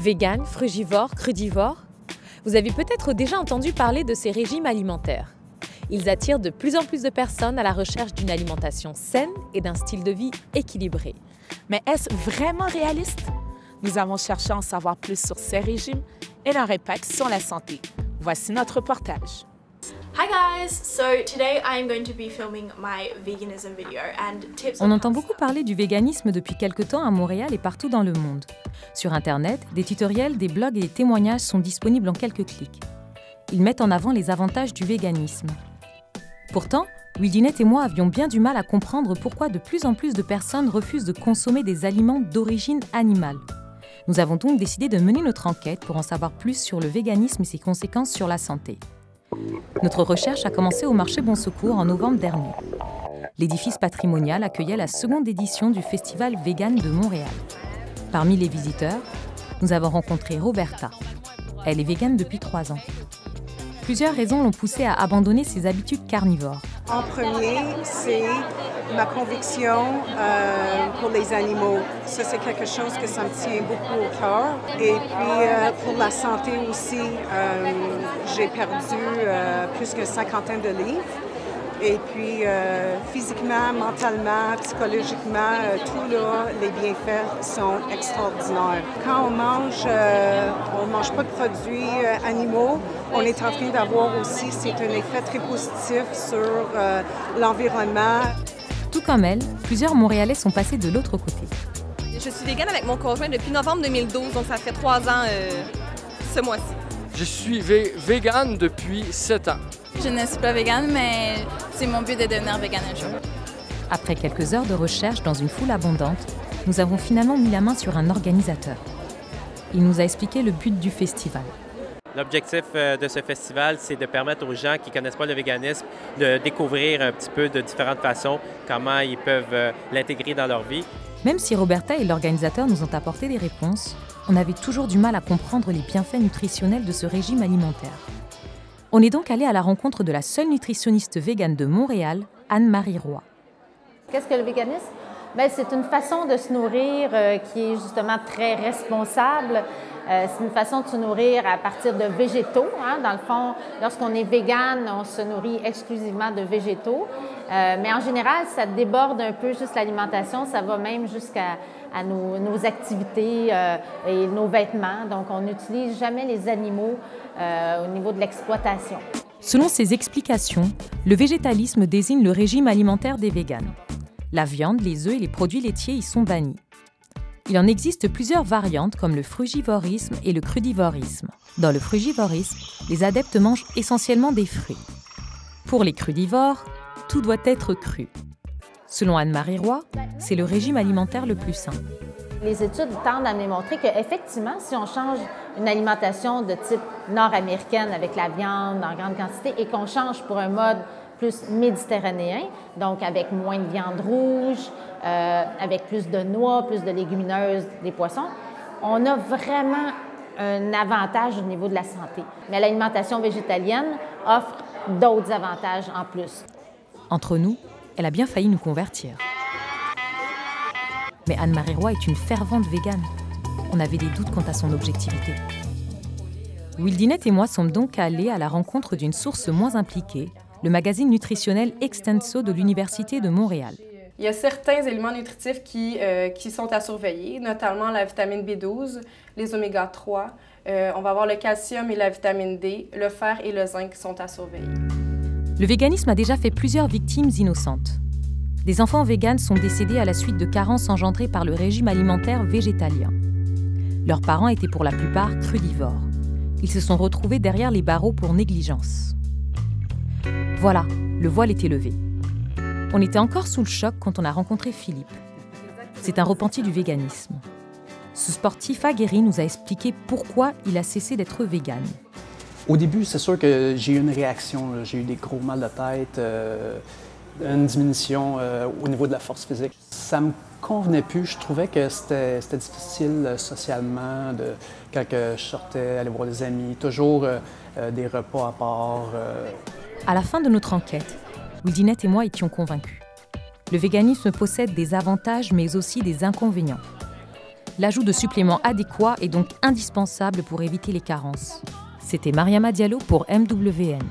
Vegan, frugivore, crudivore. Vous avez peut-être déjà entendu parler de ces régimes alimentaires. Ils attirent de plus en plus de personnes à la recherche d'une alimentation saine et d'un style de vie équilibré. Mais est-ce vraiment réaliste? Nous avons cherché à en savoir plus sur ces régimes et leur impact sur la santé. Voici notre reportage. Hi guys! So today I am going to be filming my veganism video and tips. On entend beaucoup parler du véganisme depuis quelque temps à Montréal et partout dans le monde. Sur Internet, des tutoriels, des blogs et des témoignages sont disponibles en quelques clics. Ils mettent en avant les avantages du véganisme. Pourtant, Wildinette et moi avions bien du mal à comprendre pourquoi de plus en plus de personnes refusent de consommer des aliments d'origine animale. Nous avons donc décidé de mener notre enquête pour en savoir plus sur le véganisme et ses conséquences sur la santé. Notre recherche a commencé au marché Bon Secours en novembre dernier. L'édifice patrimonial accueillait la seconde édition du Festival Vegan de Montréal. Parmi les visiteurs, nous avons rencontré Roberta. Elle est végane depuis 3 ans. Plusieurs raisons l'ont poussée à abandonner ses habitudes carnivores. En premier, c'est ma conviction pour les animaux. Ça, c'est quelque chose que ça me tient beaucoup au cœur. Et puis, pour la santé aussi, j'ai perdu plus qu'une cinquantaine de livres. Et puis, physiquement, mentalement, psychologiquement, tout là, les bienfaits sont extraordinaires. Quand on mange pas de produits animaux, on est en train d'avoir aussi, c'est un effet très positif sur l'environnement. Tout comme elle, plusieurs Montréalais sont passés de l'autre côté. Je suis végane avec mon conjoint depuis novembre 2012, donc ça fait 3 ans ce mois-ci. Je suis végane depuis 7 ans. Je ne suis pas végane, mais c'est mon but de devenir végane un jour. Après quelques heures de recherche dans une foule abondante, nous avons finalement mis la main sur un organisateur. Il nous a expliqué le but du festival. L'objectif de ce festival, c'est de permettre aux gens qui ne connaissent pas le véganisme de découvrir un petit peu de différentes façons comment ils peuvent l'intégrer dans leur vie. Même si Roberta et l'organisateur nous ont apporté des réponses, on avait toujours du mal à comprendre les bienfaits nutritionnels de ce régime alimentaire. On est donc allé à la rencontre de la seule nutritionniste végane de Montréal, Anne-Marie Roy. Qu'est-ce que le véganisme? Bien, c'est une façon de se nourrir qui est justement très responsable. C'est une façon de se nourrir à partir de végétaux. Dans le fond, lorsqu'on est végane, on se nourrit exclusivement de végétaux. Mais en général, ça déborde un peu juste l'alimentation. Ça va même jusqu'à nos activités et nos vêtements. Donc, on n'utilise jamais les animaux au niveau de l'exploitation. Selon ces explications, le végétalisme désigne le régime alimentaire des véganes. La viande, les œufs et les produits laitiers y sont bannis. Il en existe plusieurs variantes comme le frugivorisme et le crudivorisme. Dans le frugivorisme, les adeptes mangent essentiellement des fruits. Pour les crudivores, tout doit être cru. Selon Anne-Marie Roy, c'est le régime alimentaire le plus sain. Les études tendent à démontrer qu'effectivement, si on change une alimentation de type nord-américaine avec la viande en grande quantité et qu'on change pour un mode plus méditerranéen, donc avec moins de viande rouge, avec plus de noix, plus de légumineuses, des poissons, on a vraiment un avantage au niveau de la santé. Mais l'alimentation végétalienne offre d'autres avantages en plus. Entre nous, elle a bien failli nous convertir. Mais Anne-Marie Roy est une fervente végane. On avait des doutes quant à son objectivité. Wildinette et moi sommes donc allés à la rencontre d'une source moins impliquée, le magazine nutritionnel Extenso de l'Université de Montréal. Il y a certains éléments nutritifs qui sont à surveiller, notamment la vitamine B12, les oméga-3. On va avoir le calcium et la vitamine D, le fer et le zinc sont à surveiller. Le véganisme a déjà fait plusieurs victimes innocentes. Des enfants véganes sont décédés à la suite de carences engendrées par le régime alimentaire végétalien. Leurs parents étaient pour la plupart crudivores. Ils se sont retrouvés derrière les barreaux pour négligence. Voilà, le voile était levé. On était encore sous le choc quand on a rencontré Philippe. C'est un repenti du véganisme. Ce sportif aguerri nous a expliqué pourquoi il a cessé d'être végane. Au début, c'est sûr que j'ai eu une réaction. J'ai eu des gros mal de tête, une diminution au niveau de la force physique. Ça me convenait plus. Je trouvais que c'était difficile socialement quand je sortais, aller voir des amis, toujours des repas à part. À la fin de notre enquête, Wildinette et moi étions convaincus. Le véganisme possède des avantages mais aussi des inconvénients. L'ajout de suppléments adéquats est donc indispensable pour éviter les carences. C'était Mariama Diallo pour MWN.